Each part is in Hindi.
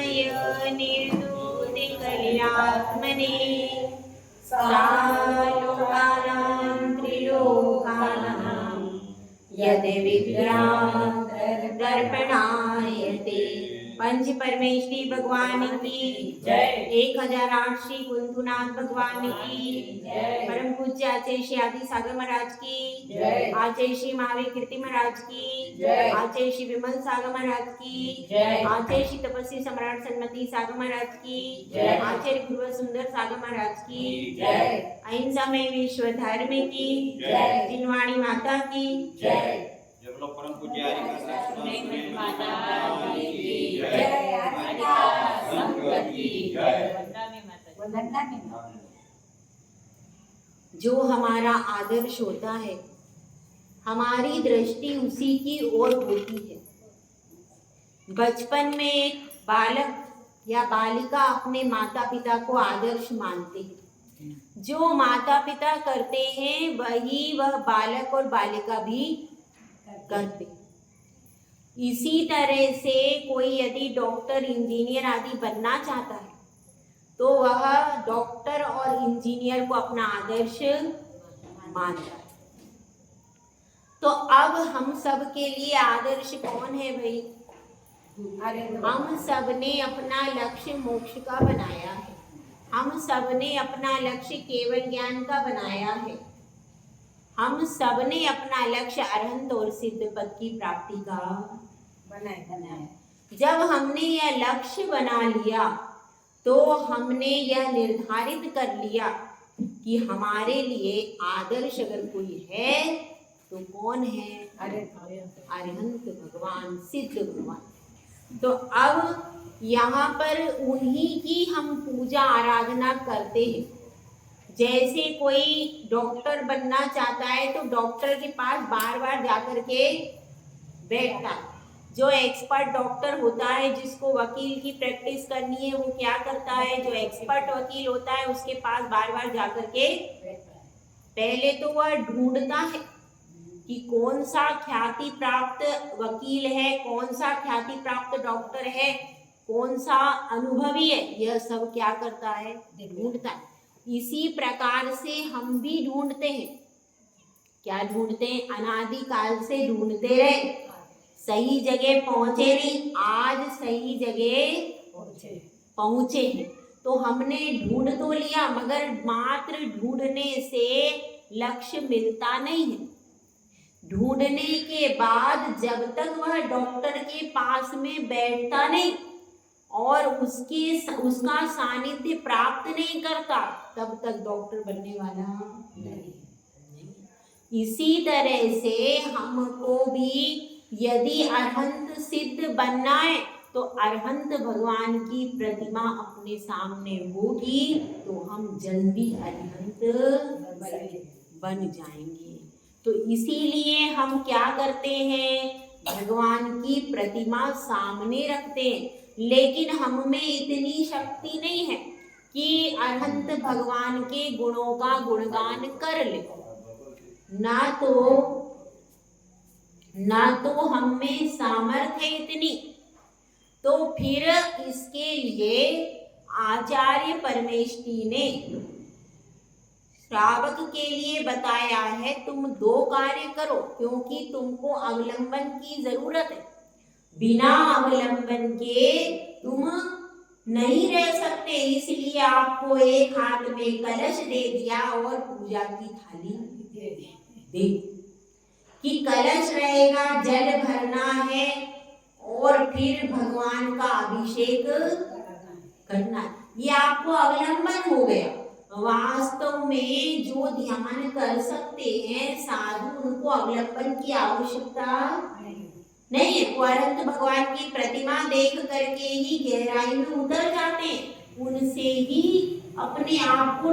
निर्दूतिकलिलात्मने सालोकानां त्रिलोकानां यद् विद्यादर्पणायते। पंच परमेश्वरी भगवान की जय। 1008 श्री कुंतुनाथ भगवान की जय। परम पूज्य आचार्य श्री आदि सागर महाराज की जय। आचार्य श्री महावीर कीर्ति महाराज की जय। आचार्य श्री विमल सागर महाराज की जय। आचार्य श्री तपस्वी सम्राट सन्मति सागर महाराज की जय। आचार्य गुरु सुंदर सागर महाराज की जय। अहिंसा में विश्व धर्म की जय। जिनवाणी माता की जय। परम पूज्य माता की जय। जो हमारा आदर्श होता है हमारी दृष्टि उसी की ओर होती है। बचपन में एक बालक या बालिका अपने माता पिता को आदर्श मानते हैं। जो माता पिता करते हैं वही वह बालक और बालिका भी करते। इसी तरह से कोई यदि डॉक्टर इंजीनियर आदि बनना चाहता है तो वह डॉक्टर और इंजीनियर को अपना आदर्श मानता है। तो अब हम सब के लिए आदर्श कौन है भाई? हम सब ने अपना लक्ष्य मोक्ष का बनाया है। हम सब ने अपना लक्ष्य केवल ज्ञान का बनाया है। हम सब ने अपना लक्ष्य अरहंत और सिद्ध पद की प्राप्ति का बनाया। जब हमने यह लक्ष्य बना लिया तो हमने यह निर्धारित कर लिया कि हमारे लिए आदर्श अगर कोई है तो कौन है? अरहंत भगवान, सिद्ध भगवान। तो अब यहाँ पर उन्हीं की हम पूजा आराधना करते हैं। जैसे कोई डॉक्टर बनना चाहता है तो डॉक्टर के पास बार बार जाकर के बैठता है। जो एक्सपर्ट डॉक्टर होता है, जिसको वकील की प्रैक्टिस करनी है, वो क्या करता है? जो एक्सपर्ट वकील होता है उसके पास बार बार जाकर के पहले तो वह ढूंढता है कि कौन सा ख्याति प्राप्त वकील है, कौन सा ख्याति प्राप्त डॉक्टर है, कौन सा अनुभवी है। यह सब क्या करता है? ढूंढता है। इसी प्रकार से हम भी ढूंढते हैं। क्या ढूंढते हैं? अनादिकाल से ढूंढते रहे, सही जगह पहुंचे नहीं, आज सही जगह पहुंचे हैं। तो हमने ढूंढ तो लिया मगर मात्र ढूंढने से लक्ष्य मिलता नहीं है। ढूंढने के बाद जब तक वह डॉक्टर के पास में बैठता नहीं और उसका सानिध्य प्राप्त नहीं करता तब तक डॉक्टर बनने वाला नहीं। इसी तरह से हमको भी यदि अरहंत सिद्ध बनना है तो अरहंत भगवान की प्रतिमा अपने सामने होगी तो हम जल्दी अरहंत बन जाएंगे। तो इसीलिए हम क्या करते हैं? भगवान की प्रतिमा सामने रखते हैं। लेकिन हम में इतनी शक्ति नहीं है कि अरहंत भगवान के गुणों का गुणगान कर ले। ना तो हम में सामर्थ्य इतनी। तो फिर इसके लिए आचार्य परमेष्ठी ने श्रावक के लिए बताया है, तुम 2 कार्य करो क्योंकि तुमको अवलंबन की जरूरत है। बिना अवलंबन के तुम नहीं रह सकते। इसलिए आपको एक हाथ में कलश दे दिया और पूजा की थाली दे कि कलश रहेगा, जल भरना है और फिर भगवान का अभिषेक करना है। ये आपको अवलंबन हो गया। वास्तव में जो ध्यान कर सकते हैं साधु, उनको अवलंबन की आवश्यकता नहीं है। वो अरहंत भगवान की प्रतिमा देख करके ही गहराई में उतर जाते हैं, उनसे ही अपने आप को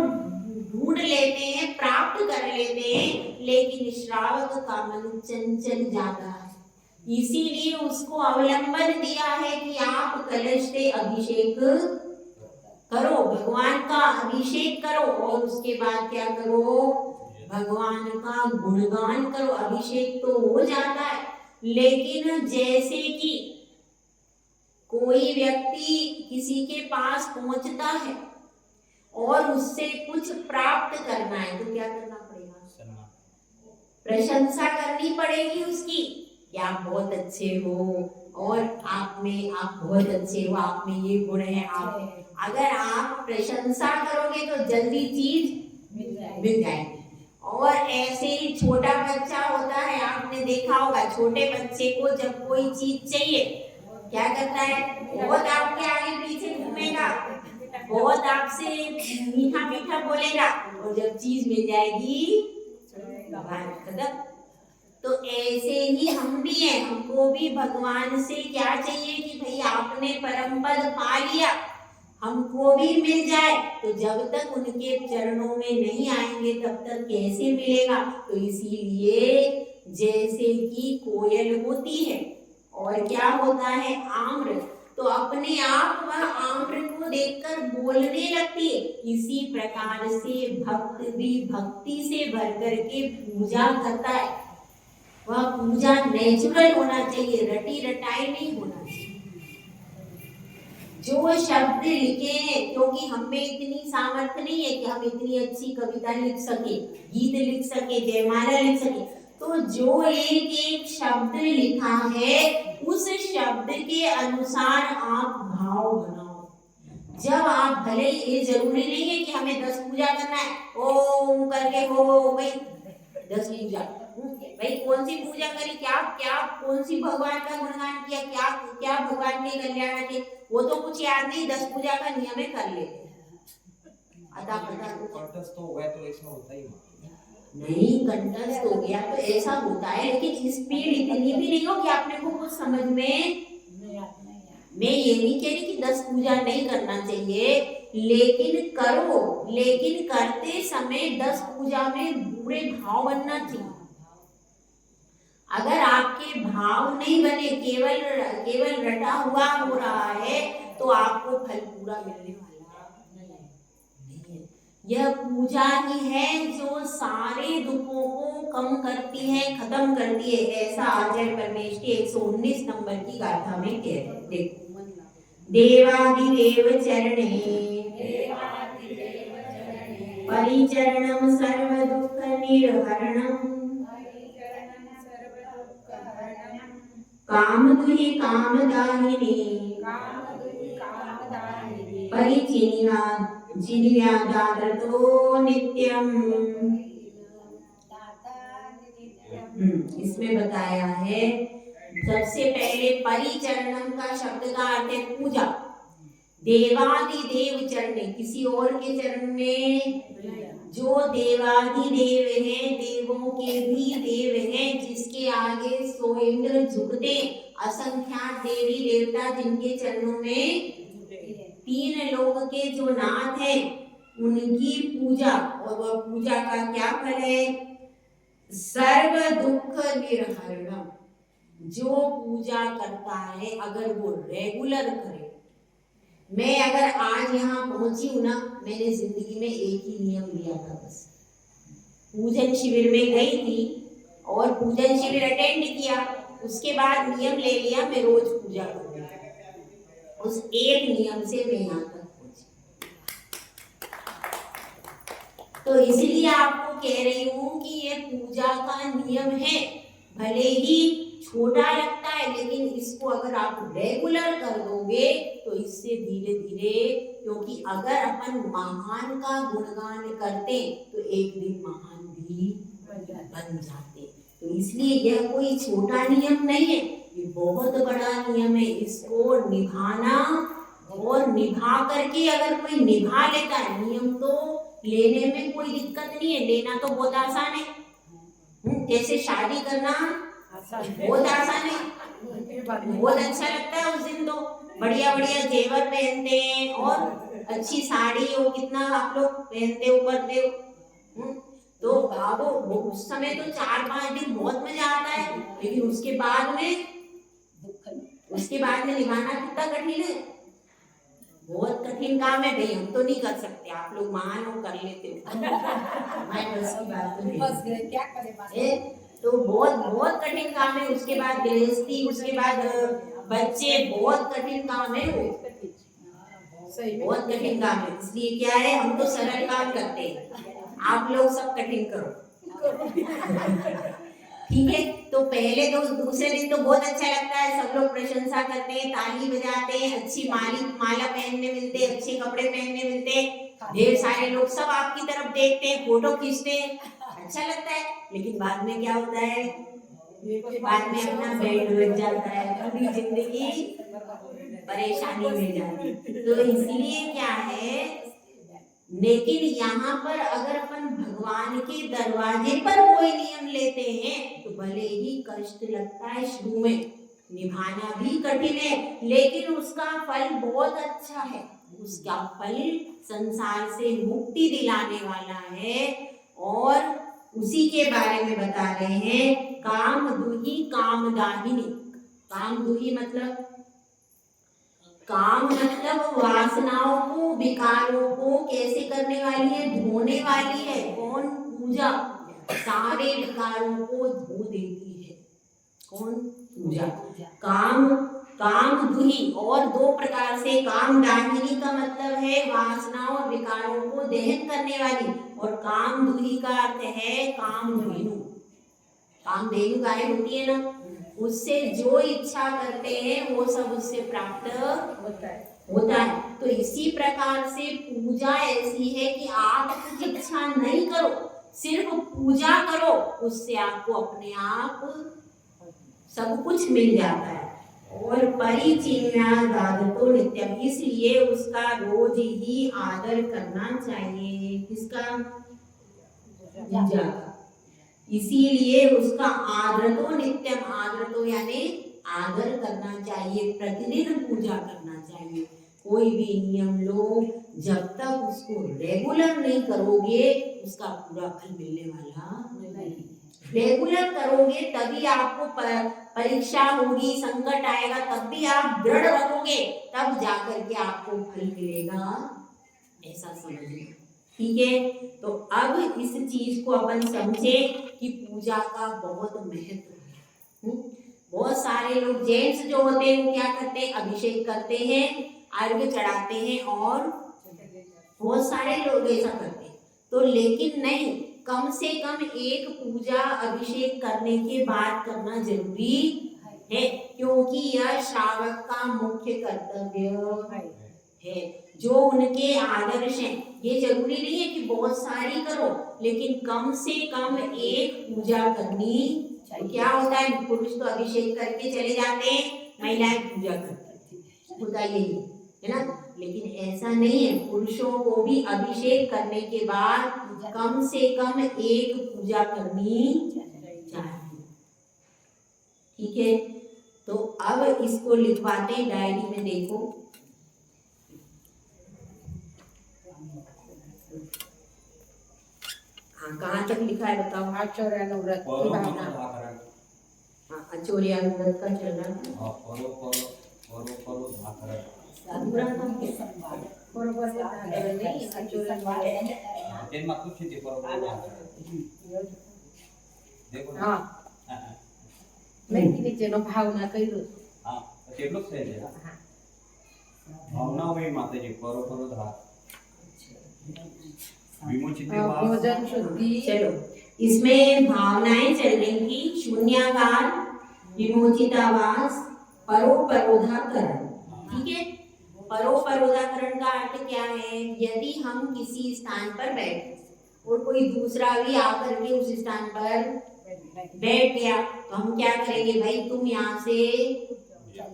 ढूंढ लेते हैं, प्राप्त कर लेते हैं। लेकिन श्रावक का मन चंचल जाता है, इसीलिए उसको अवलंबन दिया है कि आप कलश से अभिषेक करो, भगवान का अभिषेक करो और उसके बाद क्या करो? भगवान का गुणगान करो। अभिषेक तो हो जाता है, लेकिन जैसे कि कोई व्यक्ति किसी के पास पहुंचता है और उससे कुछ प्राप्त करना है तो क्या करना पड़ेगा? प्रशंसा करनी पड़ेगी उसकी कि आप बहुत अच्छे हो और आप बहुत अच्छे हो, आप में ये गुण है। आप अगर आप प्रशंसा करोगे तो जल्दी चीज मिल जाएगी। और ऐसे ही छोटा बच्चा होता है, आपने देखा होगा छोटे बच्चे को जब कोई चीज चाहिए क्या करता है? बहुत आपके आगे पीछे घूमेगा, बहुत आपसे मीठा मीठा बोलेगा और जब चीज मिल जाएगी खत्म। तो ऐसे ही हम भी हैं, हमको भी भगवान से क्या चाहिए कि भाई आपने परम पद पा लिया, हमको भी मिल जाए। तो जब तक उनके चरणों में नहीं आएंगे तब तक कैसे मिलेगा? तो इसीलिए जैसे कि कोयल होती है और क्या होता है? आम्र, तो अपने आप वह आम्र को देखकर बोलने लगती है। इसी प्रकार से भक्त भी भक्ति से भर करके पूजा करता है। वह पूजा नेचुरल होना चाहिए, रटी रटाई नहीं होना चाहिए। जो शब्द लिखे, क्योंकि हम में इतनी सामर्थ्य नहीं है कि हम इतनी अच्छी कविता लिख सके, गीत लिख सके, जयमाला लिख सके। तो जो एक एक शब्द लिखा है उस शब्द के अनुसार आप भाव बनाओ। जब आप भले, ये जरूरी नहीं है कि हमें 10 पूजा करना है, ओम करके हो भाई 10 पूजा, भाई कौन सी पूजा करी, क्या क्या कौन सी भगवान का गुणगान किया, क्या क्या भगवान के कल्याण के, वो तो कुछ याद नहीं, 10 पूजा का नियम है कर लेते हैं। अता पता कंठस्थ हो गया तो ऐसा होता ही नहीं, कंठस्थ हो गया तो ऐसा होता है, लेकिन स्पीड इतनी भी नहीं हो कि आपने को कुछ समझ में। मैं ये नहीं कह रही कि 10 पूजा नहीं करना चाहिए, लेकिन करो, लेकिन करते समय 10 पूजा में पूरे भाव बनना चाहिए। अगर आपके भाव नहीं बने, केवल रटा हुआ हो रहा है तो आपको फल पूरा मिलने वाला नहीं है। यह पूजा ही है जो सारे दुखों को कम करती है, खत्म करती है। ऐसा आचार्य परमेश के 119 नंबर की गाथा में कहते हैं। देखो, देवादिदेव चरणे परिचरणम सर्व दुख निर्हरणम कामदुहि कामदाहिनी परिचिन्यादारतो नित्यम। इसमें बताया है सबसे पहले परिचरणम का शब्द का अर्थ है पूजा। देवादिदेव चरण, किसी और के चरण में, जो देवादिदेव हैं, देवों के भी देव हैं, जिसके आगे सो इंद्र झुकते, असंख्यात देवी देवता जिनके चरणों में, 3 लोक के जो नाथ हैं उनकी पूजा। और वह पूजा का क्या फल है? सर्व दुख निर्हरणम। जो पूजा करता है अगर वो रेगुलर करे, मैं अगर आज यहाँ पहुंची हूं ना, मैंने जिंदगी में एक ही नियम लिया था बस, पूजन शिविर में गई थी और पूजन शिविर अटेंड किया, उसके बाद नियम ले लिया मैं रोज पूजा करूंगी। उस एक नियम से मैं यहाँ तक पहुंची। तो इसलिए आपको कह रही हूँ कि ये पूजा का नियम है, भले ही छोटा लगता है, लेकिन इसको अगर आप रेगुलर कर दोगे तो इससे धीरे धीरे, क्योंकि अगर अपन महान का गुणगान करते तो एक दिन महान भी बन जाते। तो इसलिए यह कोई छोटा नियम नहीं है, ये बहुत बड़ा नियम है। इसको निभाना, और निभा करके अगर कोई निभा लेता है, नियम तो लेने में कोई दिक्कत नहीं है, लेना तो बहुत आसान है। जैसे शादी करना बहुत आसान है, बहुत अच्छा लगता है। उस दिन तो बढ़िया बढ़िया जेवर पहनते हैं और अच्छी साड़ी हो, कितना आप लोग पहनते हो, करते हो। तो अब वो उस समय तो 4-5 दिन बहुत मजा आता है, लेकिन उसके बाद में निभाना कितना कठिन है, बहुत कठिन काम है भाई। हम तो नहीं कर सकते, आप लोग महान हो, कर लेते हो। हमारी बस की बात नहीं, क्या करें, तो बहुत बहुत कठिन काम है। उसके बाद गृहस्थी, उसके बाद बच्चे बहुत कठिन काम है वो, बहुत कठिन काम है। इसलिए क्या है, हम तो सरल काम करते हैं, आप लोग सब कठिन करो। ठीक है, तो पहले तो दूसरे दिन तो बहुत अच्छा लगता है, सब लोग प्रशंसा करते हैं, ताली बजाते हैं, अच्छी माला पहनने मिलते, अच्छे कपड़े पहनने मिलते, ढेर सारे लोग सब आपकी तरफ देखते हैं, फोटो खींचते हैं, अच्छा लगता है। लेकिन बाद में क्या होता है, बाद में अपना बेड बच जाता है, पूरी जिंदगी परेशानी में जाती है। तो इसलिए क्या है, लेकिन यहाँ पर अगर अपन भगवान के दरवाजे पर कोई नियम लेते हैं तो भले ही कष्ट लगता है, शुरू में निभाना भी कठिन है, लेकिन उसका फल बहुत अच्छा है। उसका फल संसार से मुक्ति दिलाने वाला है। और उसी के बारे में बता रहे हैं, काम दुही कामदाहिनी। काम दुही मतलब, काम मतलब वासनाओं को, विकारों को कैसे करने वाली है, धोने वाली है। कौन? पूजा। सारे विकारों को धो देती है कौन? पूजा। काम दुही। और दो प्रकार से, काम दाहिनी का मतलब है वासनाओं और विकारों को दहन करने वाली, और काम दुही का अर्थ है कामधेनु। कामधेनु गाय होती है ना, उससे जो इच्छा करते हैं वो सब उससे प्राप्त होता है। तो इसी प्रकार से पूजा ऐसी है कि आप कुछ इच्छा नहीं करो, सिर्फ पूजा करो, उससे आपको अपने आप सब कुछ मिल जाता है। और परिचिन्यादादतो नित्यम, इसलिए उसका रोज ही आदर करना चाहिए। किसका? पूजा का। इसीलिए उसका आदरतो नित्यम, आदरतो यानी आदर करना चाहिए, प्रतिदिन पूजा करना चाहिए। कोई भी नियम लो, जब तक उसको रेगुलर नहीं करोगे उसका पूरा फल मिलने वाला नहीं। रेगुलर करोगे तभी आपको परीक्षा होगी, संकट आएगा, तब भी आप दृढ़ रहोगे, तब जाकर के आपको फल मिलेगा, ऐसा समझना। ठीक है, तो अब इस चीज को अपन समझे कि पूजा का बहुत महत्व है। बहुत सारे लोग जेंट्स जो होते हैं वो क्या करते हैं, अभिषेक करते हैं, अर्घ्य चढ़ाते हैं, और बहुत सारे लोग ऐसा करते हैं। तो लेकिन नहीं, कम से कम एक पूजा अभिषेक करने के बाद करना जरूरी है, क्योंकि यह श्रावक का मुख्य कर्तव्य है। जो उनके आदर्श हैं, ये जरूरी नहीं है कि बहुत सारी करो, लेकिन कम से कम एक पूजा करनी चाहिए। क्या होता है, पुरुष तो अभिषेक करके चले जाते हैं, महिलाएं पूजा करती होता यही है ना, लेकिन ऐसा नहीं है। पुरुषों को भी अभिषेक करने के बाद कम से कम एक पूजा करनी चाहिए। ठीक है, तो अब इसको लिखवाते हैं डायरी में। देखो, हाँ, कहाँ तक लिखा है बताओ? आचौर्यानुव्रत की भावना। हाँ, आचौर्यानुव्रत का चल रहा है। अधूरा काम भावना कही भावना वही माता जी भोजन शुद्धि। चलो, इसमें भावनाएं चल रही थी, शून्याकार, विमोचितावास, परोपरोधाकरण। ठीक है, परोपरोधाकरण का अर्थ क्या है, यदि हम किसी स्थान पर बैठे और कोई दूसरा भी आकर के उस स्थान पर बैठ गया, तो हम क्या करेंगे, भाई तुम यहाँ से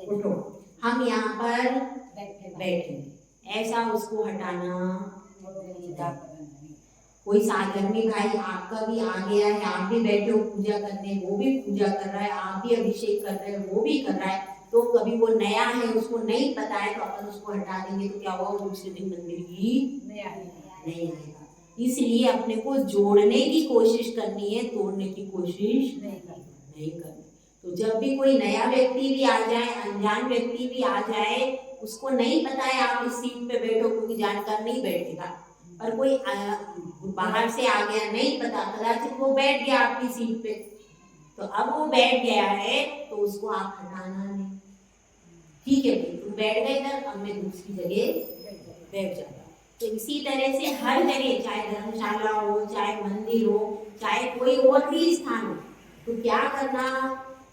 उठो, हम यहाँ पर बैठे, ऐसा उसको हटाना। कोई साधर्मी भाई आपका भी आ गया है, आप भी बैठे हो पूजा करने, वो भी पूजा कर रहा है, आप भी अभिषेक कर रहे हो, वो भी कर रहा है, तो कभी वो नया है, उसको नहीं पता है, तो अपन उसको हटा देंगे तो क्या हुआ, दूसरे दिन मंदिर ही नहीं आएगा। इसलिए अपने को जोड़ने की कोशिश करनी है, तोड़ने की कोशिश नहीं करनी। तो जब भी कोई नया व्यक्ति भी आ जाए, अनजान व्यक्ति भी आ जाए, उसको नहीं पता है आप इस सीट पे बैठो, क्योंकि जानकार नहीं बैठेगा, और कोई बाहर से आ गया, नहीं पता, कदाचित वो बैठ गया आपकी सीट पे, तो अब वो बैठ गया है तो उसको आप हटाना नहीं। ठीक है भाई, तुम बैठ गए इधर, अब मैं दूसरी जगह बैठ जाता हूँ। तो इसी तरह से हर जगह, चाहे धर्मशाला हो, चाहे मंदिर हो, चाहे कोई और भी स्थान हो, तो क्या करना,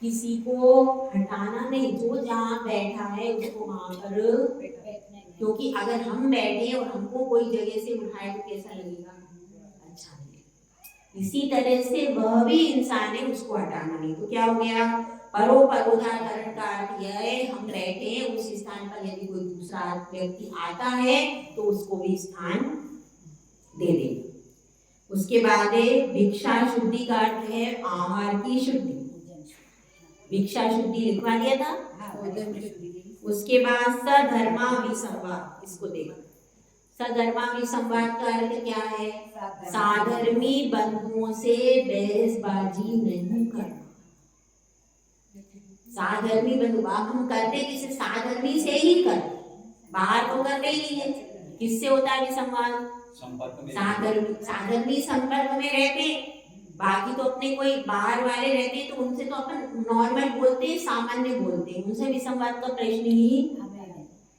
किसी को हटाना नहीं। जो जहाँ बैठा है उसको वहां पर, क्योंकि अगर हम बैठे और हमको कोई जगह से उठाए तो कैसा लगेगा, अच्छा नहीं। इसी तरह से वह भी इंसान है, उसको हटाना नहीं। तो क्या हो गया, परोपरोधाकरण का अर्थ यह है, हम बैठे हैं उस स्थान पर, यदि कोई दूसरा व्यक्ति आता है तो उसको भी स्थान दे देंगे। उसके बाद है भिक्षा शुद्धि का अर्थ है आहार की शुद्धि। भिक्षा शुद्धि लिखवा दिया था। उसके बाद सधर्मा विसंवाद, इसको देखो। सधर्मा विसंवाद का अर्थ क्या है, साधर्मी बंधुओं से बहसबाजी नहीं करना। साधर्मी बंधु, अब हम करते किसे, साधर्मी से ही करते, बाहर तो करते ही नहीं है। किससे होता है विसंवाद, साधर्मी संपर्क में रहते, बाकी तो अपने कोई बाहर वाले रहते हैं तो उनसे तो अपन नॉर्मल बोलते हैं, सामान्य बोलते हैं, उनसे विसंवाद का प्रश्न ही।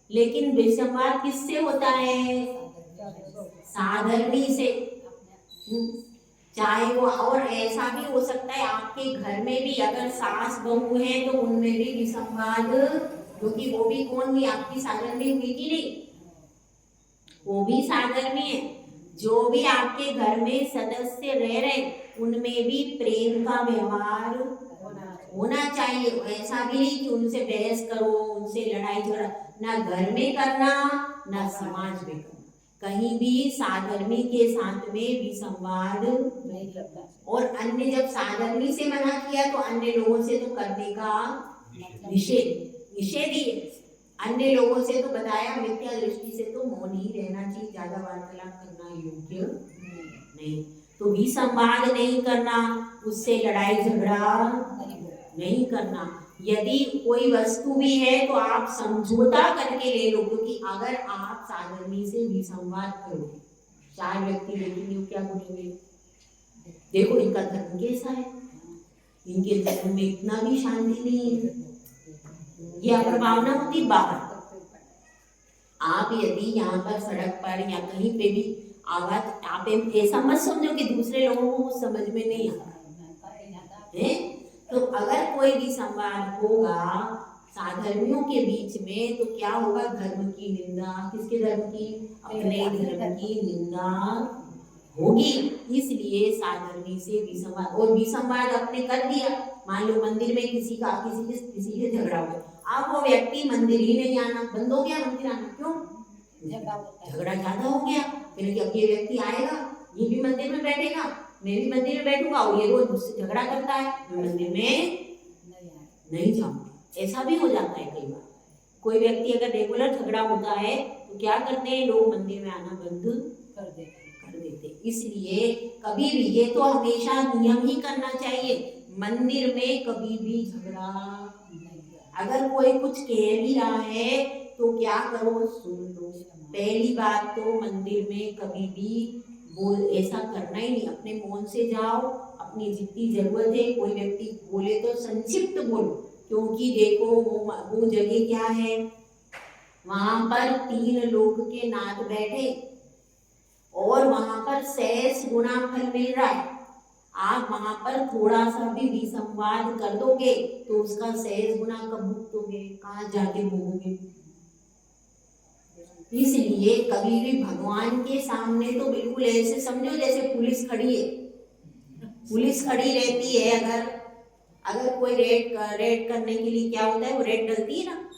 लेकिन विसंवाद किससे होता है, साधर्मी से। चाहे वो, और ऐसा भी हो सकता है आपके घर में भी अगर सास बहू है तो उनमें भी विसंवाद, क्योंकि वो भी कौन हुई, आपकी साधर्मी हुई कि नहीं, वो भी साधर्मी है। जो भी आपके घर में सदस्य रह रहे उनमें भी प्रेम का व्यवहार होना चाहिए। ऐसा भी नहीं कि उनसे बहस करो, उनसे लड़ाई झगड़ा, ना घर में करना ना समाज में करना, कहीं भी साधर्मी के साथ में विसंवाद नहीं करना। और अन्य, जब साधर्मी से मना किया तो अन्य लोगों से तो करने का निषेध ही है। अन्य लोगों से तो बताया, मिथ्या दृष्टि से तो मौन ही रहना चाहिए, ज्यादा वार्तालाप करना योग्य नहीं। तो विसंवाद नहीं करना, उससे लड़ाई झगड़ा नहीं करना। यदि कोई वस्तु भी है तो आप समझौता करके ले लो, क्योंकि अगर आप साधर्मी से विसंवाद करोगे, चार व्यक्ति देखेंगे क्या बोलेंगे, देखो इनका धर्म कैसा है, इनके धर्म में इतना भी शांति नहीं है, यह प्रभावना होती बाहर। आप यदि यहाँ पर सड़क पर या कहीं पे भी आवाज, आप ऐसा मत समझो कि दूसरे लोगों को समझ में नहीं आता है। तो अगर कोई भी संवाद होगा साधर्मियों के बीच में तो क्या होगा, धर्म की निंदा, किसके धर्म की, अपने धर्म की निंदा होगी। इसलिए साधर्मी से विसंवाद, और विसंवाद आपने कर दिया, मान लो मंदिर में किसी से झगड़ा हो, अब वो व्यक्ति मंदिर ही नहीं आना, बंद हो गया मंदिर आना, क्यों, झगड़ा ज्यादा हो गया। फिर अब ये व्यक्ति आएगा, ये भी मंदिर में बैठेगा, मैं भी मंदिर में बैठूंगा, और ये रोज मुझसे झगड़ा करता है, मैं मंदिर में नहीं जाऊंगा। ऐसा भी हो जाता है कई बार, कोई व्यक्ति अगर रेगुलर झगड़ा होता है तो क्या करते हैं लोग, मंदिर में आना बंद कर देते। इसलिए कभी भी, ये तो हमेशा नियम ही करना चाहिए, मंदिर में कभी भी झगड़ा नहीं। अगर कोई कुछ कह भी रहा है तो क्या करो, सुन लो। पहली बात तो मंदिर में कभी भी ऐसा करना ही नहीं, अपने मौन से जाओ, अपनी जितनी जरूरत है, कोई व्यक्ति बोले तो संक्षिप्त बोलो, क्योंकि देखो वो जगह क्या है, वहां पर 3 लोग के नाथ बैठे और वहां पर 6 गुना फल मिल रहा है। आप वहां पर थोड़ा सा भी विसंवाद कर दोगे तो उसका 6 गुना कब भुगतोगे, कहाँ जाके भोगोगे। इसलिए कभी भी भगवान के सामने तो बिल्कुल ऐसे समझो जैसे पुलिस खड़ी है, पुलिस खड़ी रहती है। अगर कोई रेड करने के लिए क्या होता है, वो रेड डलती है ना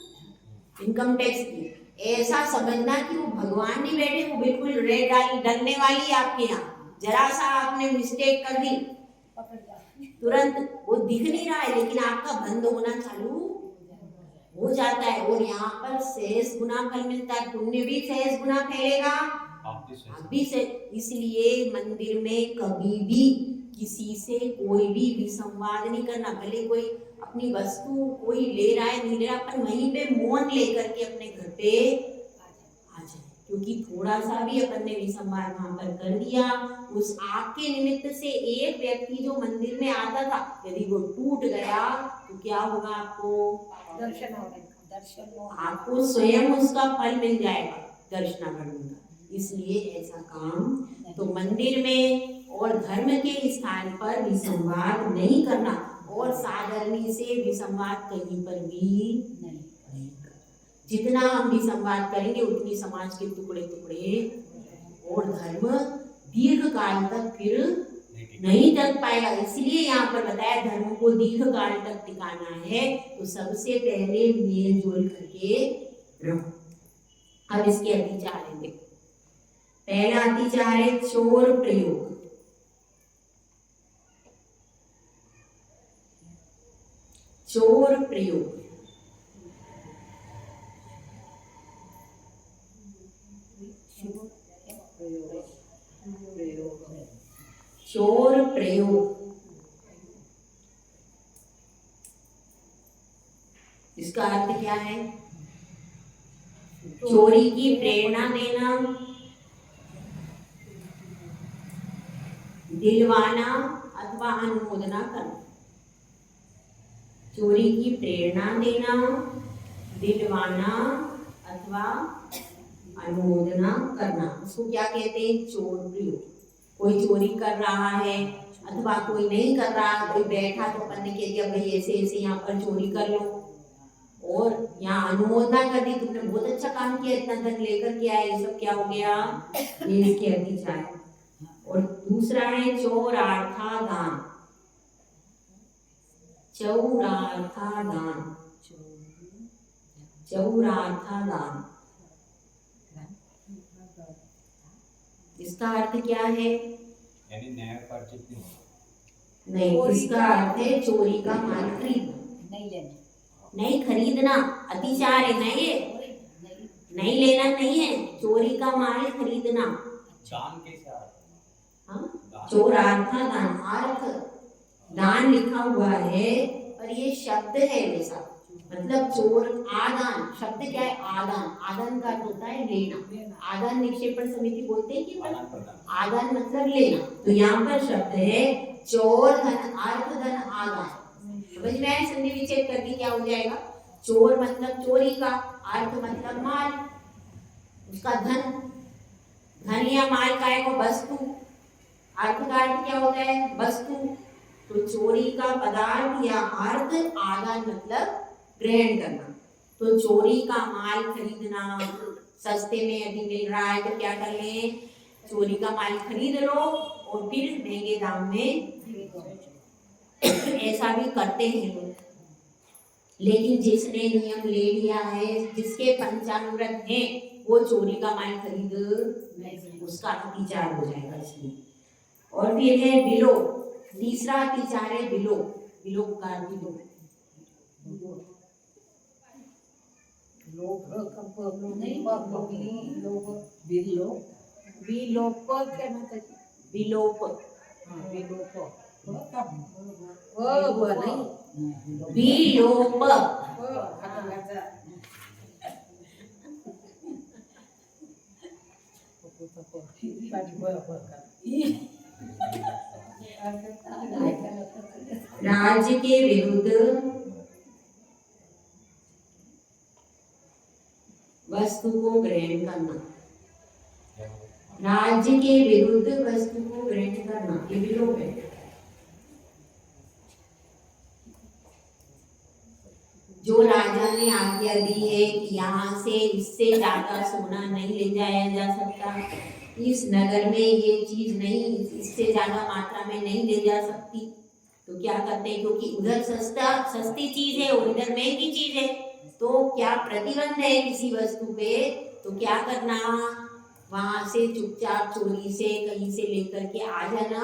इनकम टैक्स की, ऐसा समझना कि वो भगवान नहीं बैठे, वो बिल्कुल रेड डलने वाली है आपके यहाँ। जरा सा आपने मिस्टेक कर दी तुरंत वो दिख नहीं रहा है, लेकिन आपका बंद होना चालू हो जाता है। और यहाँ पर 6 गुना फल मिलता है, पुण्य भी 6 गुना फैलेगा, आप भी से। इसलिए मंदिर में कभी भी किसी से कोई भी विसंवाद नहीं करना, भले कोई अपनी वस्तु कोई ले रहा है नहीं ले रहा, पर वहीं पे मौन लेकर के अपने घर पे आ जाए, क्योंकि थोड़ा सा भी अपन ने विसंवाद वहां पर कर दिया, उस आग के निमित्त से एक व्यक्ति जो मंदिर में आता था, यदि वो टूट गया तो क्या होगा, आपको आपको स्वयं उसका फल मिल जाएगा दर्शनावरण का। इसलिए ऐसा काम तो मंदिर में और धर्म के स्थान पर विसंवाद नहीं करना, और साधर्मी से विसंवाद कहीं पर भी नहीं करना। जितना हम विसंवाद करेंगे उतनी समाज के टुकड़े टुकड़े और धर्म दीर्घ काल तक फिर नहीं टक पाएगा। इसलिए यहाँ पर बताया धर्म को दीर्घ काल तक टिकाना है तो सबसे पहले मेल जोल करके रहो। अब इसके अतिचार है, देखो पहला अतिचार है चोर प्रयोग। चोर प्रयोग चोर प्रयोग इसका अर्थ क्या है? चोरी की प्रेरणा देना, दिलवाना अथवा अनुमोदना करना। चोरी की प्रेरणा देना, दिलवाना अथवा अनुमोदना करना, उसको क्या कहते हैं? चोर प्रयोग। कोई चोरी कर रहा है अथवा कोई नहीं कर रहा, कोई बैठा तो अपन ने कह दिया भाई ऐसे ऐसे यहाँ पर चोरी कर लो, और यहाँ अनुमोदना कर दी, तुमने बहुत अच्छा काम किया, इतना धन लेकर के आए, ये सब क्या हो गया? ये इसके अतिचार। और दूसरा है चौरार्थादान। चौरार्थादान, चौरार्थादान इसका अर्थ क्या है? यानी न्यायोपार्जित नहीं, इसका अर्थ है चोरी का माल खरीदना, नहीं लेना, नहीं खरीदना। अतिचार है ना ये, नहीं लेना नहीं है, चोरी का माल खरीदना। दान कैसे आता है? हाँ, चौरार्थादान, अर्थ दान लिखा हुआ है पर ये शब्द है वैसा, मतलब चोर आदान, शब्द क्या है? आदान। आदान का अर्थ होता है लेना। आदान निक्षेपण समिति बोलते हैं कि आदान मतलब लेना। तो यहाँ पर शब्द है चोर धन, अर्थ धन आदान। समझ में आए? संधि विच्छेद करके क्या हो जाएगा? चोर मतलब चोरी का, अर्थ मतलब माल, उसका धन, धन या माल का है वो वस्तु, अर्थ का अर्थ क्या होता है? वस्तु। तो चोरी का पदार्थ या अर्थ, आदान मतलब ग्रहण करना। तो चोरी का माल खरीदना, सस्ते में यदि मिल रहा है तो क्या कर ले? चोरी का माल खरीद लो और फिर महंगे दाम में ऐसा भी करते हैं लोग। लेकिन जिसने नियम ले लिया है, जिसके पंचानुव्रत है, वो चोरी का माल खरीद नहीं, उसका अतिचार हो जाएगा। इसलिए और फिर है विलोप। तीसरा अतिचार है विलोप। विलोप का विलोप, विलोप क्या मतलब? विलोप, विलोप राज्य के विरुद्ध वस्तु को ग्रहण करना। राज्य के विरुद्ध वस्तु को ग्रहण करना, ये विलोप है। जो राजा ने आज्ञा दी है कि यहाँ से इससे ज्यादा सोना नहीं ले जाया जा सकता, इस नगर में ये चीज नहीं, इससे ज्यादा मात्रा में नहीं ले जा सकती, तो क्या करते हैं? क्योंकि उधर सस्ती चीज है और इधर महंगी चीज है, तो क्या प्रतिबंध है किसी वस्तु पे, तो क्या करना? वहां से चुपचाप चोरी से कहीं से लेकर के आ जाना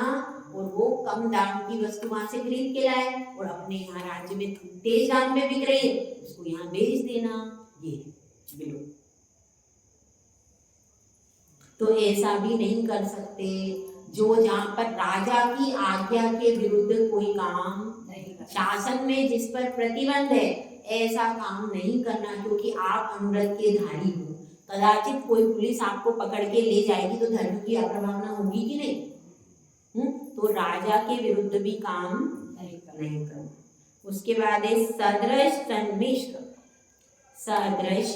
और वो कम दाम की वस्तु वहां से खरीद के लाए और अपने यहाँ राज्य में तेज दाम में बिक रही है उसको यहाँ बेच देना। ये बिल्कुल, तो ऐसा भी नहीं कर सकते। जो जहाँ पर राजा की आज्ञा के विरुद्ध कोई काम, शासन में जिस पर प्रतिबंध है, ऐसा काम नहीं करना, क्योंकि आप अनुव्रत के धारी हो। कदाचित कोई पुलिस आपको पकड़ के ले जाएगी तो धर्म की अप्रभावना होगी कि नहीं? तो राजा के विरुद्ध भी काम नहीं करना। उसके बाद है सदृश सन्मिश्र। सदृश,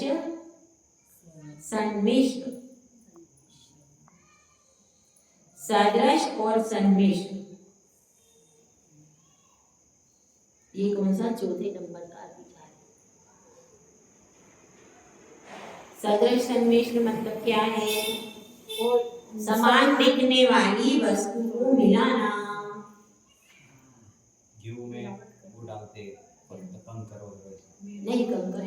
सन्मिश्र, सदृश और सन्मिश्र। ये कौन सा चौथे नंबर का अधिकार है? सदृश सन्मिश्र मतलब क्या है? और समान दिखने वाली वस्तु को मिलाना। घी में वो डालते कंकर और वैसे। नहीं, कंकर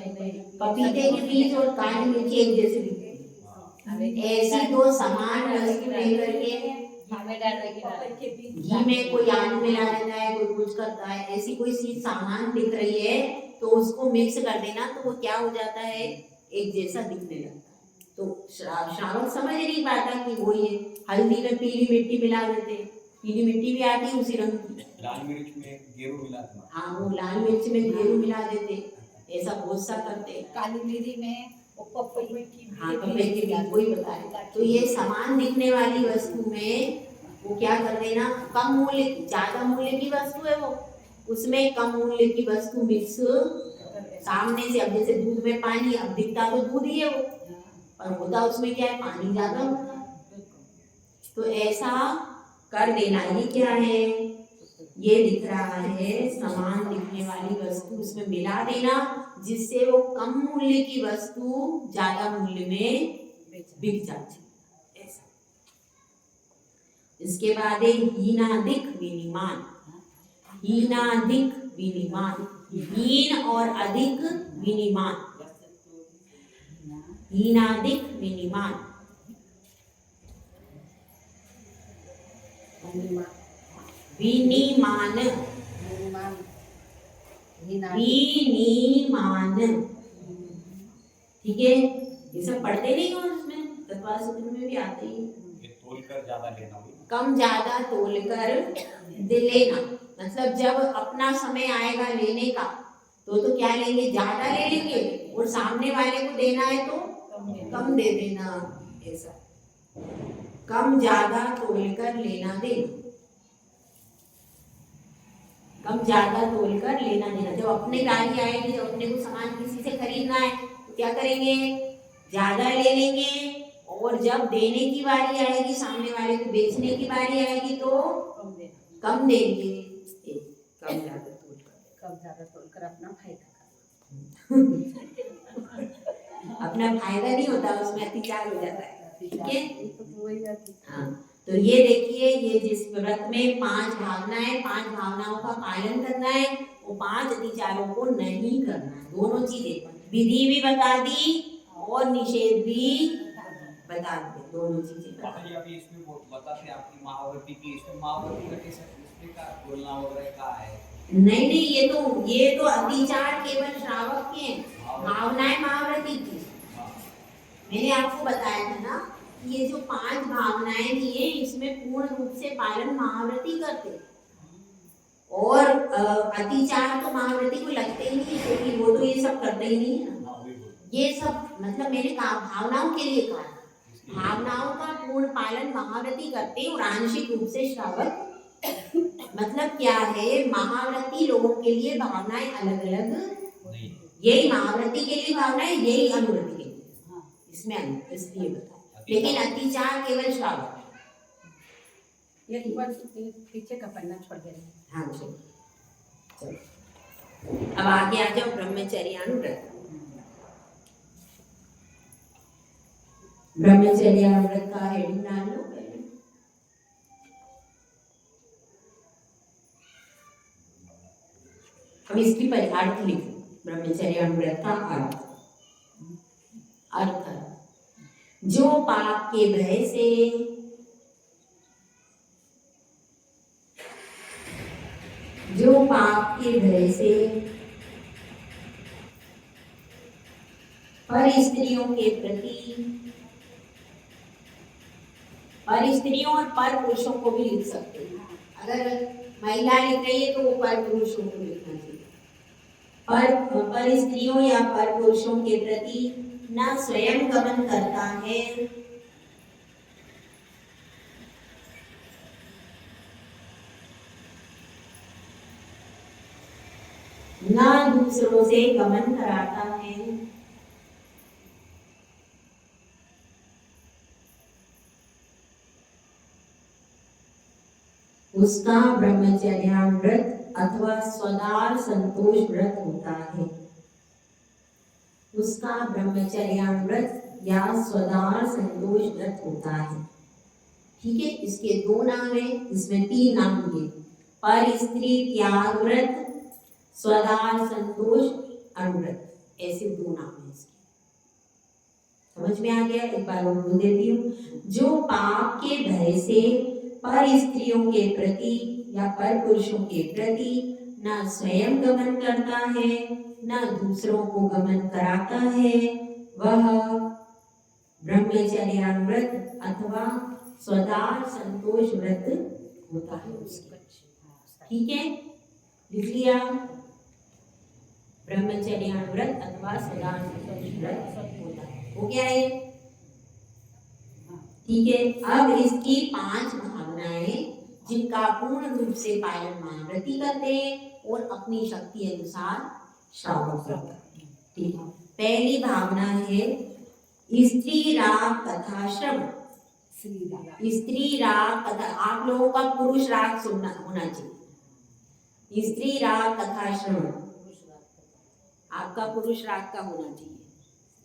पपीते के बीज और काली मिर्च एक जैसे दिखते हैं। ऐसी दो समान वस्तु लेकर के घी में कोई आलू मिला देता है, कोई कुछ करता है, ऐसी कोई चीज सामान दिख रही है तो उसको मिक्स कर देना तो वो क्या हो जाता है? एक जैसा दिखने लगता है। तो श्रावक समझ नहीं पाता कि वो ये हल्दी में पीली मिट्टी मिला देते, पीली मिट्टी भी आती है उसी रंग की। लाल मिर्च में गेरू मिला देना। हाँ, वो लाल मिर्च में गेरू मिला देते, ऐसा बहुत सा करते। काली मिरी में पपई की, हाँ, पपई की भी कोई बताए। तो ये समान दिखने वाली वस्तु में वो क्या कर देना, कम मूल्य की, ज्यादा मूल्य की वस्तु है वो, उसमें कम मूल्य की वस्तु मिक्स सामने से। अब जैसे दूध में पानी, अब दिखता तो दूध ही है वो, पर होता उसमें क्या है? पानी ज्यादा होता है। तो ऐसा कर देना। ये क्या है? ये दिख रहा है समान दिखने वाली वस्तु, उसमें मिला देना जिससे वो कम मूल्य की वस्तु ज्यादा मूल्य में बिक जाती। ऐसा। इसके बाद है हीनाधिक विनिमान। हीनाधिक विनिमान, हीन और अधिक विनिमान। हीनाधिक विनिमान, विनिमान, विनिमान। ठीक है, ये सब पढ़ते नहीं हो उसमें, तत्वा सूत्र में भी आते ही। ये तोलकर ज्यादा लेना होगा। कम ज्यादा तोलकर लेना, मतलब जब अपना समय आएगा लेने का तो क्या लेंगे? ज्यादा ले लेंगे, और सामने वाले को देना है तो कम दे देना। ऐसा कम ज्यादा तोलकर लेना देना, कम ज्यादा तोलकर लेना देना। जब अपने गाड़ी आएगी, जब अपने को सामान किसी से खरीदना है तो क्या करेंगे? ज्यादा ले लेंगे, और जब देने की बारी आएगी, सामने वाले को बेचने की बारी आएगी तो कम देंगे। कम ज्यादा तोलकर अपना फायदा अपना फायदा नहीं होता, उसमें अतिचार हो जाता है। ठीक है। हाँ, तो ये देखिए, ये जिस व्रत में 5 भावनाएं, 5 भावनाओं का पालन करना है, वो 5 अतिचारों को नहीं करना है। दोनों चीजें, विधि भी बता दी और निषेध भी बता दी, दोनों चीजें। अभी इसमें बताते हैं आपकी महावती की, इसमें महावती का कैसे इसमें का बोलना वगैरह का है? नहीं, ये तो अतिचार केवल श्रावक के हैं, भावनाएं महाव्रती की। मैंने आपको बताया था ना, ये जो 5 भावनाएं दी है, इसमें पूर्ण रूप से पालन महाव्रती करते, और अतिचार तो महाव्रती को लगते ही नहीं, क्योंकि वो तो ये सब करते ही नहीं है ना। ये सब मतलब मैंने कहा भावनाओं के लिए कहा, भावनाओं का पूर्ण पालन महाव्रती करते और आंशिक रूप से श्रावक। मतलब क्या है, महाव्रती लोगों के लिए भावनाएं अलग अलग नहीं, यही महाव्रती के लिए भावनाएं, यही अनुव्रती के लिए, इसमें इसलिए बताया। लेकिन अतिचार केवल श्रावक। पीछे का पन्ना छोड़ दे रहे हैं। हाँ, चलो अब आगे आ जाओ, ब्रह्मचर्यानुव्रत। ब्रह्मचर्यानुव्रत का हेडिंग डाल लो पहले। अब इसकी अर्थ लिखो, ब्रह्मचर्यानुव्रत का अर्थ। जो पाप के भय से, जो पाप के भय से पर स्त्रियों के प्रति, पर स्त्रियों और पर पुरुषों को भी लिख सकते हैं। अगर महिला लिख रही है तो वो पर पुरुषों को लिखना चाहिए। पर स्त्रियों या पर पुरुषों के प्रति न स्वयं गमन करता है, न दूसरों से गमन कराता है, उसका ब्रह्मचर्याव्रत अथवा स्वदार संतोष व्रत होता है। उसका ब्रह्मचर्याव्रत या स्वदार संतोष व्रत होता है। ठीक है, इसके 2 नाम है, इसमें 3 नाम होंगे, पर स्त्री त्याग व्रत, स्वदार संतोष अनुव्रत, ऐसे 2 नाम है इसके। समझ में आ गया? एक बार और बोल देती हूँ। जो पाप के भय से पर स्त्रियों के प्रति या पर पुरुषों के प्रति न स्वयं गमन करता है न दूसरों को गमन कराता है, वह ब्रह्मचर्याव्रत अथवा स्वदार संतोष व्रत होता है उसका। ठीक है, लिख लिया? ब्रह्मचर्याव्रत अथवा स्वदार संतोष व्रत होता है। हो गया ये? ठीक है, अब इसकी 5 भावनाएं जिनका पूर्ण रूप से पालन महाव्रती करते हैं और अपनी शक्ति अनुसार श्रावक करते हैं। ठीक है, पहली भावना है स्त्री राग कथा श्रवण। स्त्री राग कथा, आप लोगों का पुरुष राग सुनना होना चाहिए। स्त्री राग कथा श्रवण आपका पुरुष राग का होना चाहिए,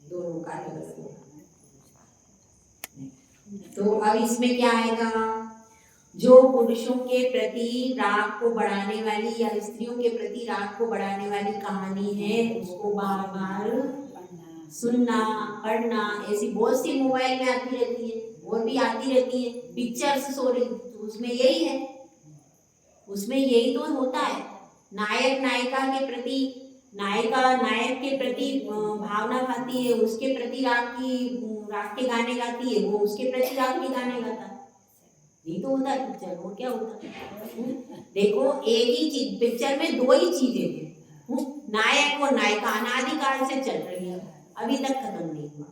दोनों का अलग होगा। तो अब इसमें क्या आएगा? जो पुरुषों के प्रति राग को बढ़ाने वाली या स्त्रियों के प्रति राग को बढ़ाने वाली कहानी है, उसको बार बार सुनना, पढ़ना। ऐसी बहुत सी मोबाइल में आती रहती है और भी आती रहती है पिक्चर्स, सॉरी, उसमें यही है, उसमें यही तो होता है। नायक नायिका के प्रति, नायिका नायक के प्रति भावना खाती है, उसके प्रति राग के गाने गाती है, वो उसके प्रति राग के गाने गाता है। ये तो होता है पिक्चर। और क्या होता है? देखो, एक ही चीज पिक्चर में 2 ही चीजें हैं, नायक और नायिका अनादिकाल से चल रही है, अभी तक खत्म नहीं हुआ।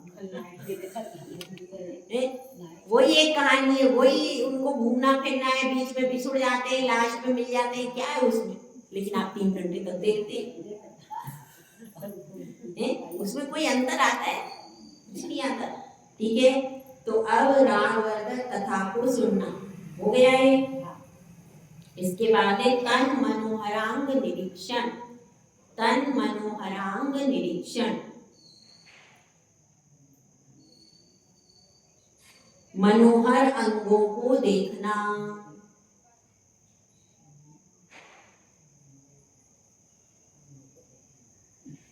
वही एक कहानी है, वही उनको घूमना फिरना है, बीच में बिछुड़ जाते हैं, लास्ट में मिल जाते हैं, क्या है उसमें? लेकिन आप 3 घंटे तक देखते हैं, उसमें कोई अंतर आता है? कुछ नहीं आता। ठीक है, तो अब रागवर्धक कथा को सुनना हो गया है। इसके बाद है तन मनोहरांग निरीक्षण। तन मनोहरांग निरीक्षण, मनोहर अंगों को देखना।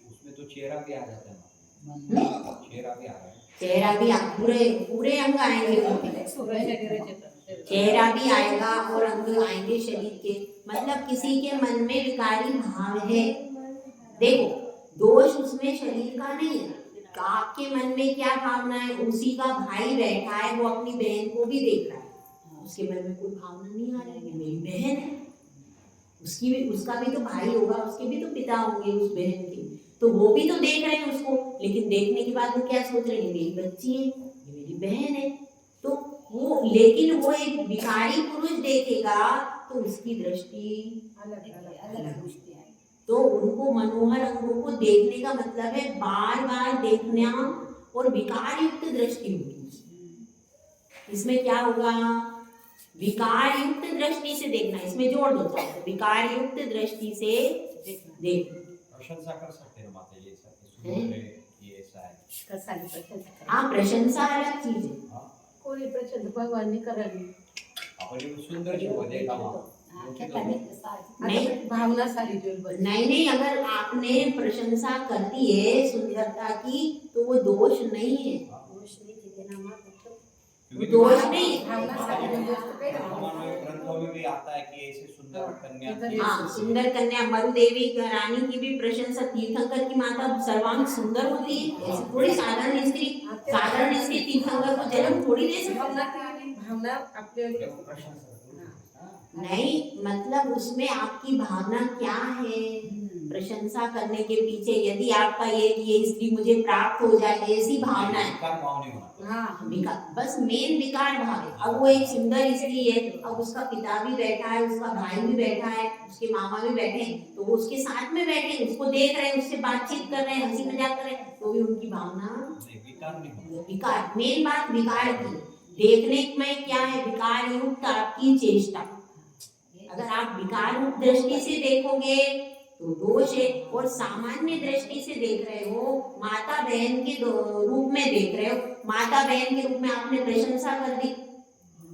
उसमें तो चेहरा भी आ जाता है, चेहरा भी आ रहा है, चेहरा भी पूरे पूरे अंग आएंगे, चेहरा भी आएगा और अंग आएंगे शरीर के। मतलब किसी के मन में विकारी भाव है, देखो दोष उसमें शरीर का नहीं है, आपके मन में क्या भावना है, उसी का भाई बैठा है, वो अपनी बहन को भी देख रहा है, उसके मन में कोई भावना नहीं आ रही है मेरी बहन है, उसका भी तो भाई होगा, उसके भी तो पिता होंगे उस बहन के, तो वो भी तो देख रहे हैं उसको। लेकिन देखने के बाद वो क्या सोच रहे हैं, मेरी बच्ची है, ये मेरी बहन है। तो वो, लेकिन वो एक विकारी पुरुष देखेगा तो उसकी दृष्टि अलग होती है। तो उनको मनोहर अंगों को देखने का मतलब है बार बार देखना और विकार युक्त दृष्टि होगी। इसमें क्या होगा? विकार युक्त दृष्टि से देखना, इसमें जोड़ दो, विकार युक्त दृष्टि से देखना। प्रशंसा कर सकते हैं माता, ये सब ये ऐसा है। हाँ, प्रशंसा अलग चीज है। कोई प्रशंसा भगवान नहीं कर रही, आपण सुंदर जीव देखा नहीं, भावना सारी जो नहीं, अगर आपने प्रशंसा कर दी है सुंदरता की तो वो दोष नहीं है, दोष नहीं। ग्रंथों में भी आता है कि ऐसे सुंदर कन्या, हाँ, सुंदर कन्या मरुदेवी रानी की भी प्रशंसा, तीर्थंकर की माता सर्वांग सुंदर होती है, ऐसी थोड़ी साधारण स्त्री तीर्थंकर को जन्म थोड़ी दे सकती। भावना अपने नहीं, मतलब उसमें आपकी भावना क्या है प्रशंसा करने के पीछे? यदि आपका ये स्त्री मुझे प्राप्त हो जाए, ऐसी भावना है, हाँ, बस मेन विकार भाव है। अब वो एक सुंदर स्त्री है, अब उसका पिता भी बैठा है, उसका भाई भी बैठा है, उसके मामा भी बैठे हैं, तो वो उसके साथ में बैठे, उसको देख रहे हैं, उससे बातचीत कर रहे हैं, हंसी मजाक कर रहे हैं, तो भी उनकी भावना विकार। मेन बात विकार की, देखने में क्या है, विकार युक्त आपकी चेष्टा, अगर आप विकार रूप दृष्टि से देखोगे तो दोष है, और सामान्य दृष्टि से देख रहे हो, माता बहन के रूप में देख रहे हो, माता बहन के रूप में आपने प्रशंसा कर दी,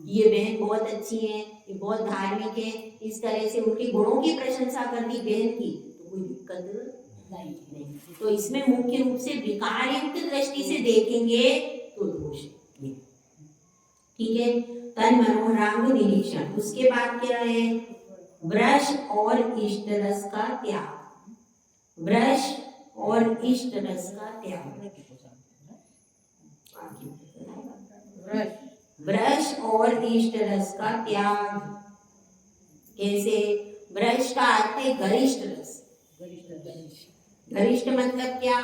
ये बहन बहुत अच्छी है, ये बहुत धार्मिक है, इस तरह से उनके गुणों की प्रशंसा कर दी बहन की, तो कोई दिक्कत नहीं। तो इसमें मुख्य रूप से विकार युक्त दृष्टि से देखेंगे तो दोष है। ठीक है, तन मनोहरांग निरीक्षण। उसके बाद क्या है, ब्रश और इष्ट रस का त्याग। ब्रश और इष्ट रस का त्याग। ब्रश और इष्ट रस का त्याग कैसे? ब्रश का अर्थ है गरिष्ठ रस। गरिष्ठ मतलब क्या?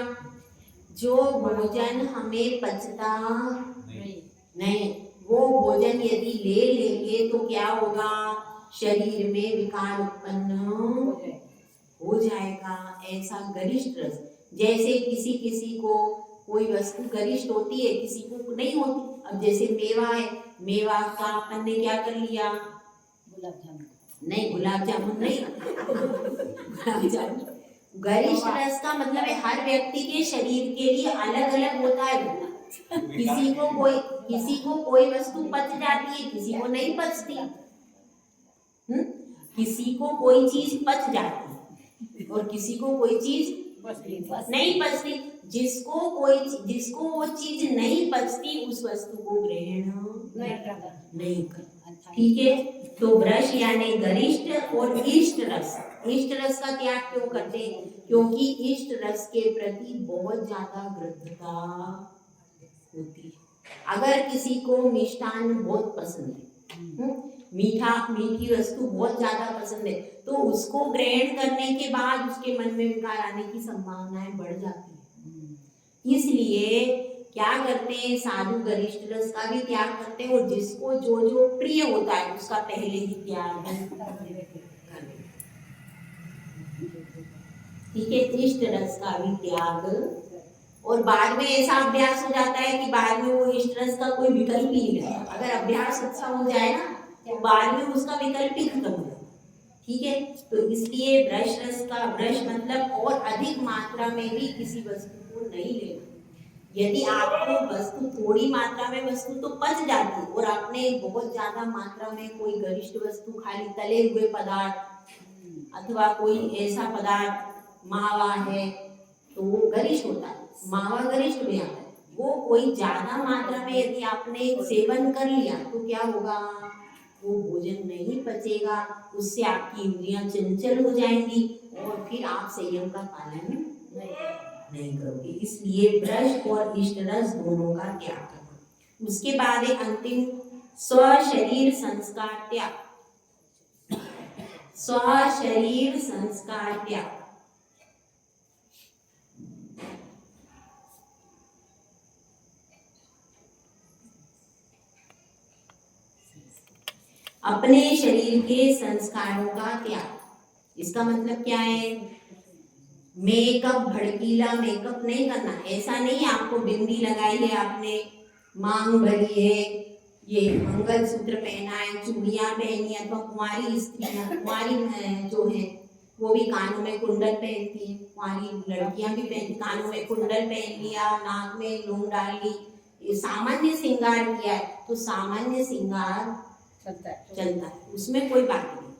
जो भोजन हमें पचता नहीं, वो भोजन यदि ले लेंगे तो क्या होगा? शरीर में विकार उत्पन्न हो जाएगा। ऐसा गरिष्ठ रस, जैसे किसी को कोई वस्तु गरिष्ठ होती है, किसी को नहीं होती। अब जैसे मेवा है, मेवा का अपन ने क्या कर लिया? गुलाब जामुन नहीं, गुलाब जामुन नहीं गुलाब जामुन। गरिष्ठ रस का मतलब है हर व्यक्ति के शरीर के लिए अलग अलग होता है। किसी को कोई वस्तु पच जाती है, किसी को नहीं पचती। किसी को कोई चीज पच जाती है और किसी को कोई चीज नहीं पचती। जिसको वो चीज नहीं पचती, उस वस्तु को ग्रहण नहीं करता। ठीक है, तो ब्रश यानी गरिष्ठ और इष्ट रस। इष्ट रस का त्याग क्यों करते हैं? क्योंकि इष्ट रस के प्रति बहुत ज्यादा गृद्धता होती है। अगर किसी को मिष्टान बहुत पसंद है, मीठी वस्तु बहुत ज्यादा पसंद है, तो उसको ग्रहण करने के बाद उसके मन में विकार आने की संभावनाएं बढ़ जाती है। इसलिए क्या करते हैं, साधु गरिष्ठ रस का भी त्याग करते हैं, और जिसको जो प्रिय होता है उसका पहले ही त्याग कर। ठीक है, इष्ट रस का भी त्याग। और बाद में ऐसा अभ्यास हो जाता है कि बाद में वो इष्ट रस का कोई विकल्प ही नहीं रहता। अगर अभ्यास अच्छा हो जाए ना, तो बाद में उसका विकल्प ही खत्म हो जाता। ठीक है, तो इसलिए ब्रश मतलब और अधिक मात्रा में भी किसी वस्तु को नहीं लेना। यदि आपको वस्तु थोड़ी मात्रा में वस्तु तो पच जाती है, और आपने बहुत ज्यादा मात्रा में कोई गरिष्ठ वस्तु खाली तले हुए पदार्थ अथवा कोई ऐसा पदार्थ, मावा है तो वो गरिष्ठ होता है, मावा गरिष्ठ में आता है। वो कोई ज्यादा मात्रा में यदि आपने सेवन कर लिया तो क्या होगा? वो भोजन नहीं पचेगा, उससे आपकी इंद्रियां चंचल हो जाएंगी और फिर आप संयम का पालन नहीं करोगे। इसलिए ब्रश और इष्ट रस दोनों का त्याग करना। उसके बाद है अंतिम स्वशरीर संस्कार त्याग। स्वशरीर संस्कार त्याग। अपने शरीर के संस्कारों का त्याग। इसका मतलब क्या है? मेकअप, भड़कीला मेकअप नहीं करना। ऐसा नहीं आपको बिंदी लगाई है, आपने मांग भरी है, ये मंगलसूत्र पहना है, चूड़ियां पहनी है, तो कुंवारी स्त्रियां, कुंवारी जो है वो भी कानों में कुंडल पहनती है, कुंवारी लड़कियां भी पहनती, कानों में कुंडल पहन लिया, नाक में लूंग डाल ली, ये सामान्य श्रृंगार किया है, तो सामान्य श्रृंगार चलता है, उसमें कोई बात नहीं।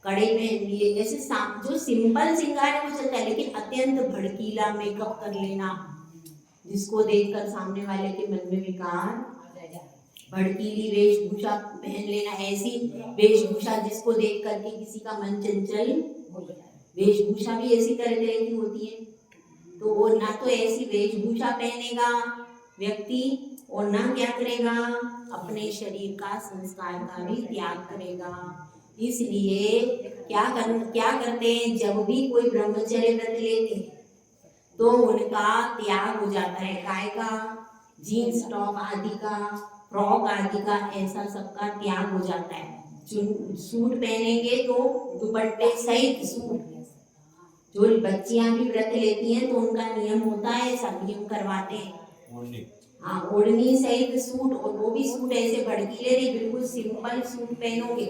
कड़े पहन लिए, जैसे जो सिंपल श्रृंगार है वो चलता है, लेकिन अत्यंत भड़कीला मेकअप कर लेना, जिसको देखकर सामने वाले के मन में विकार, भड़कीली वेशभूषा पहन लेना, ऐसी वेशभूषा जिसको देख करके किसी का मन चंचल, वेशभूषा भी ऐसी तरह तरह की होती है, तो वो ना तो ऐसी वेशभूषा पहनेगा व्यक्ति, और ना क्या करेगा, अपने शरीर का संस्कार का भी त्याग करेगा। इसलिए क्या करते हैं, जब भी कोई ब्रह्मचर्य व्रत लेते हैं तो उनका त्याग हो जाता है। काय का? जीन्स टॉप आदि का, फ्रॉक आदि का, ऐसा सबका त्याग हो जाता है। सूट पहनेंगे तो दुपट्टे सहित सूट। जो बच्चियां भी व्रत लेती हैं तो उनका नियम होता है, सब नियम करवाते हैं। हाँ, ओढ़नी सहित सूट, और वो भी सूट ऐसे भड़कीले नहीं, बिल्कुल सिंपल सूट पहनोगे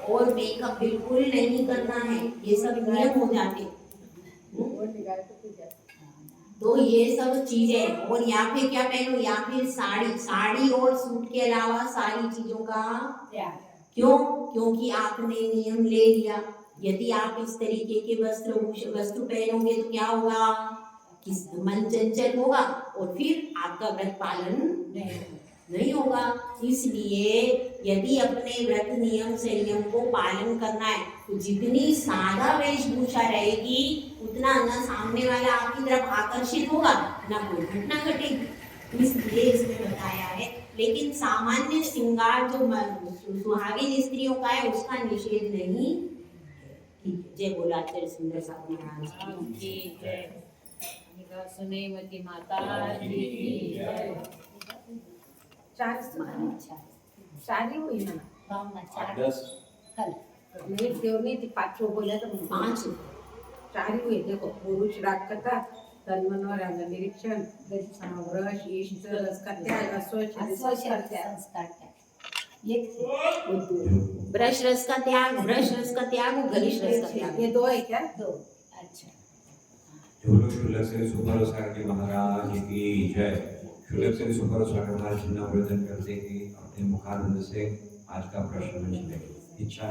और मेकअप बिल्कुल नहीं करना है, ये सब नियम हो जाते। वो निगाह तो पूजा तो ये सब चीजें, और या फिर क्या पहनो, या फिर साड़ी, साड़ी और सूट के अलावा सारी चीजों का त्याग क्यों? क्योंकि आपने नियम ले लिया। यदि आप इस तरीके के वस्त्र पहनोगे तो क्या होगा, किस मन चंचल होगा और फिर आपका व्रत पालन नहीं होगा। इसलिए यदि अपने व्रत नियम संयम को पालन करना है तो जितनी सादा वेशभूषा रहेगी उतना ना सामने वाला आपकी तरफ आकर्षित होगा, ना कोई घटना घटेगी। इसलिए इसमें बताया है। लेकिन सामान्य श्रृंगार जो सुहागिन स्त्रियों का है उसका निषेध नहीं। ठीक है, जय बोलाचर सुंदर साहब महाराज की जय। सुनेमती माता की जय। सारी हुई ना 8-10 नहीं क्यों नहीं थी, 5 बोला तो 5 सारी हुई। देखो पुरुष राग कथा, तन मन और अंग निरीक्षण, ब्रश इष्ट रस का त्याग, अस्वच्छ ब्रश रस का त्याग, ब्रश रस का त्याग और गरिष्ठ रस का त्याग, ये 2 है क्या? 2। अच्छा, बोलो शुल्लक से सुपर सागर महाराज की जय। शुल्लक से सुपर सागर महाराज चिन्ह आवेदन करते कि अपने मुखारविंद से आज का प्रश्न में इच्छा